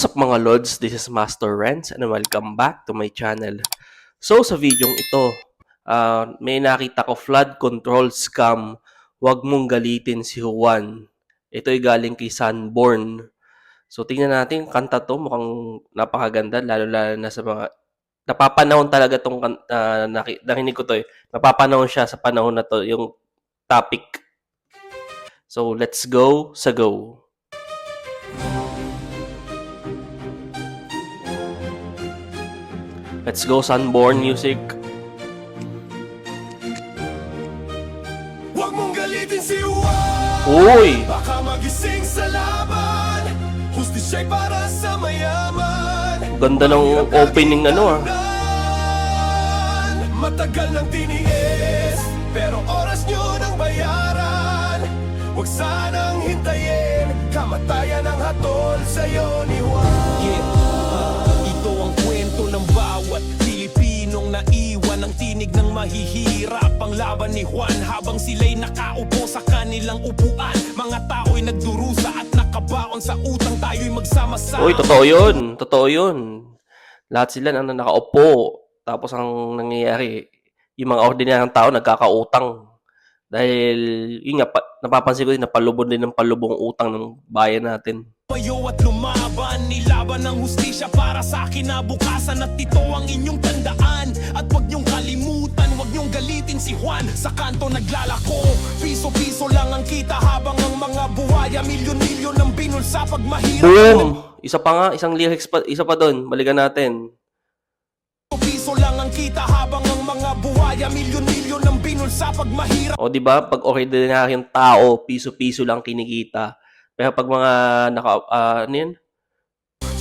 What's up mga Lods? This is Master Renz and welcome back to my channel. So sa videong ito, may nakita ko flood control scam. Huwag mong galitin si Juan. Ito ay galing kay Sanborn. So tingnan natin, kanta to mukhang napakaganda lalo na sa mga napapanahon talaga tong narinig ko to eh. Napapanahon siya sa panahon na to yung topic. So let's go sa go. Let's go Sanborn music. Huwag mong galitin si Juan. Uy! Baka magising sa laban. Hustisya'y para sa mayaman. Ganda ng opening Matagal nang tiniis, pero oras nyo nang bayaran. Huwag sanang hintayin kamatayan ang hatol sa'yo ni Juan. Ito ang kwento ng bawat Pilipinong naiwan ang tinig ng mahihirap ang laban ni Juan habang sila'y nakaupo sa kanilang upuan. Mga tao'y nagdurusa at nakabaon sa utang, tayo'y magsama-sama. Uy, totoo yun. Totoo yun. Lahat sila na nakaupo. Tapos ang nangyayari, yung mga ordinaryong tao nagkakautang. Dahil, yun nga, napapansin ko din na palubon din ng palubong utang ng bayan natin. Payo at lumaban, nilaban ng hustisya para sa kinabukasan at ito ang inyong tandaan. At huwag niyong kalimutan, huwag niyong galitin si Juan. Sa kanto naglalako, piso-piso lang ang kita habang ang mga buhaya milyon-milyon ang binulsa pag mahirap. Boom! Isa pa nga, isang lyrics pa, isa pa doon. Balikan natin. Piso lang ang kita habang ang mga buhaya milyon-milyon ang binulsa pag mahirap. O di ba pag ordinaryong tao, piso-piso lang kinikita. Pero pag mga ano yun?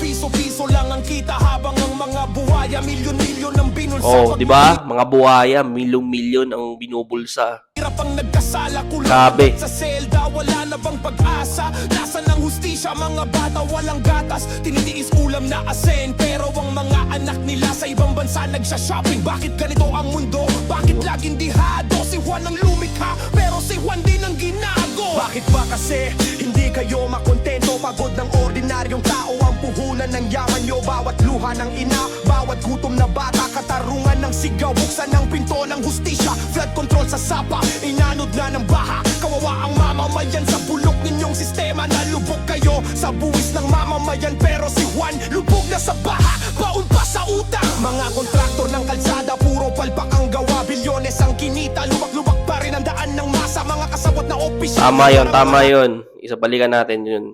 Piso-piso lang ang kita habang ang mga buhaya milyon-milyon ang binulsa. Oh, di ba? Mga buhaya, milyong-milyon ang binubulsa. Hirap ang nagkasala, Grabe. kulang sa selda, wala na bang pag-asa? Nasaan ang hustisya, mga bata walang gatas, tinitiis ulam na asin, pero ang mga anak nila sa ibang bansa nagsha-shopping. Bakit ganito ang mundo? Bakit laging dihado? Si Juan ang lumikha, pero si Juan din ang ginago. Bakit ba kasi hindi kayo makontento? Pagod ng ordinaryong tao ang puhunan ng yaman nyo. Bawat luha ng ina, bawat gutom na bata, katarungan ng sigaw, buksan ng pinto ng hustisya. Flood control sa sapa, inanod na ng baha. Kawawa ang mamamayan sa bulok ninyong sistema. Nalubog kayo sa buwis ng mamamayan, pero si Juan lubog na sa baha, baon pa sa utang. Mga kontraktor ng kalsada, puro palpak ang gawa. Bilyones ang kinita, lubak-lubak pa rin ang daan ng masa. Mga kasabot na opisyal. Tama yun. Isa balikan natin yun.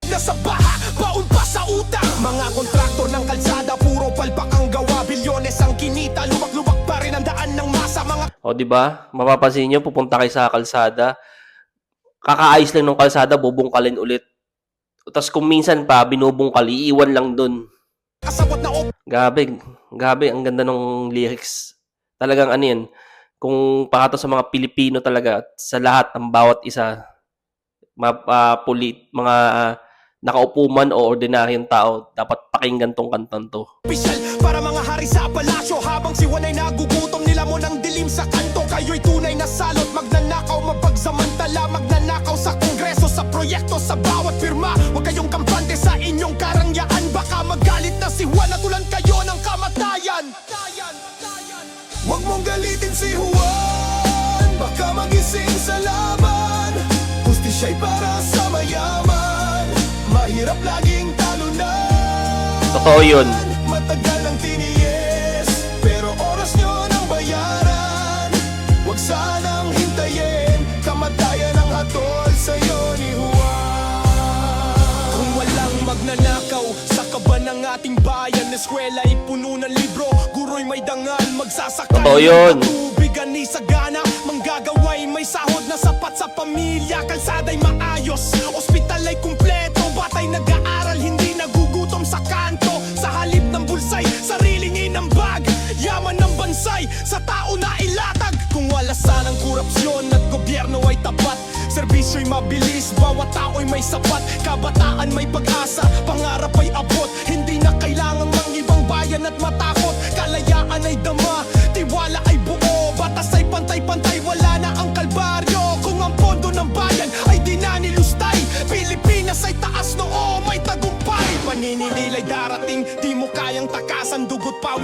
Nasa baha, baon pa sa utang. Mga kontraktor ng kalsada, puro palpak ang gawa. Bilyones ang kinita, lubak-lubak pa rin ang daan ng masa. Mga O di ba? Mapapansin niyo pupunta kayo sa kalsada, kakaayos lang ng kalsada, bubungkalin ulit. Tapos kung minsan pa binubungkal, iiwan lang dun. kasabot na Gabi, ang ganda ng lyrics. Talagang ano yan, kung para to sa mga Pilipino talaga, sa lahat ng bawat isa, mga nakaupo man o ordinaryong tao, dapat pakinggan tong kantang to. opisyal para mga hari sa palasyo. Habang si Juan ay nagugutom, nila mo ng dilim sa kanto. Kayo'y tunay na salot, magnanakaw, mapagsamantala, magnanakaw sa kongreso, sa proyekto, sa bawat firma. Huwag kayong kampante sa inyong karangyaan, baka magalit na si Juan at tulan kayo ng kamatayan. Huwag mong galitin si Juan, baka magising sa laban. Hustisya'y para sa mayaman, mahirap laging talunan. Totoo yun. Matagal ang tiniis, pero oras nyo nang bayaran. Huwag sanang hintayin kamatayan ang hatol sa'yo ni Juan. Kung walang magnanakaw sa kaban ng ating bayan, eskwela'y puno ng libro, guro'y may dangal, magsasakay Totoo yun. ng tubigan ni sagana, manggagaway may sahod na sapat sa pamilya, kalsada'y maayos, ospital ay kumpleto, batay nag-aaral, hindi nagugutom sa kanto. Sa halip ng bulsay, sariling inambag, yaman ng bansay, sa tao na ilatag. Kung walasan ang korupsyon at gobyerno ay tapat, serbisyo'y mabilis, bawat tao'y may sapat, kabataan may pag-asa, pangarap ay abot. Hindi na kailangan ng ibang bayan at matakot, kalayaan ay dama, tiwala ay buo, batas ay pantay-pantay, wala na ang kalbaryo. Kung ang pondo ng bayan ay di na nilustay, Pilipinas ay taas noo, may tagumpay.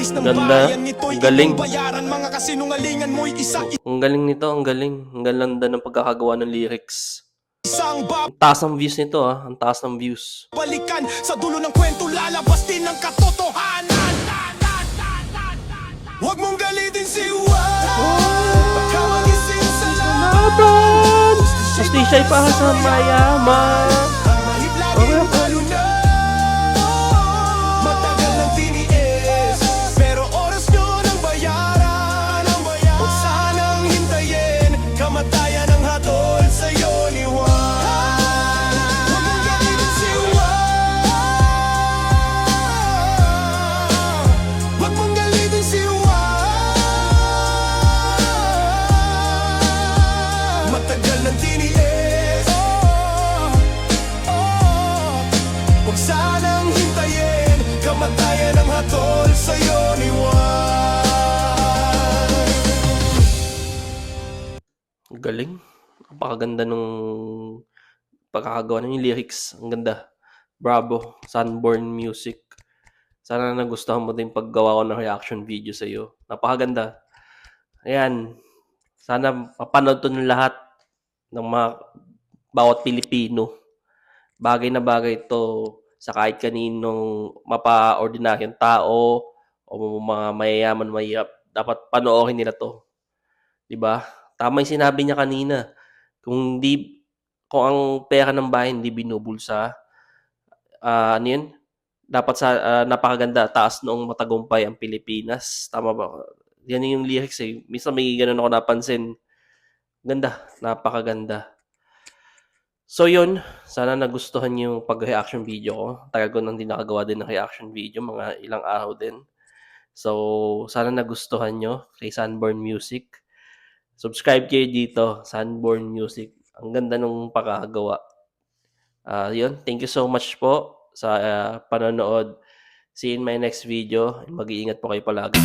hagis ng Ganda. bayan nito'y Galing. iyong bayaran. Mga kasinungalingan mo'y Ang galing nito, ang galing. Ang ganda ng pagkakagawa ng lyrics. isang Ang taas ng views nito Ang taas ng views. babalikan. Sa dulo ng kwento lalabas din ang katotohanan. Huwag mong galitin si Juan. Baka magising sa laban. Justisya'y para sa mayaman. Ang mahit laging malunan. Matagal nang tiniis, pero oras nyo nang bayaran. Huwag sanang hintayin, kamatayan ang hatol sa'yo ni Juan. Huwag mong galitin si Juan. Huwag mong galitin si Juan. Matagal nang tiniis, huwag sanang hintayin, kamatayan ang hatol sa'yo ni Juan. Ang galing. Napakaganda nung pagkakagawa ng lyrics. Ang ganda. Bravo, Sunborn Music. Sana nagustuhan mo din paggawa ko ng reaction video sa iyo. Napakaganda. Ayan. Sana mapanood to ng lahat ng mga bawat Pilipino. Bagay na bagay to sa kahit kaninong mapa-ordinaryong tao o mga mayayaman, mahirap. Dapat panoorin nila to. 'Di ba? Tama 'yung sinabi niya kanina. Kung ang pera ng bayan hindi binubulsa, ano 'yun? Dapat napakaganda, taas noong matagumpay ang Pilipinas. Tama ba? Yan yung lyrics Minsan may ganun ako napansin. Ganda, napakaganda. So yun, sana nagustuhan yung pag-reaction video ko. Tagal ko nang di nakagawa din ng reaction video, mga ilang araw din. So sana nagustuhan nyo kay Sunborn Music. Subscribe kayo dito, Sunborn Music. Ang ganda nung pagkakagawa. Yun, thank you so much po sa panonood. See you in my next video. Mag-iingat po kayo palagi.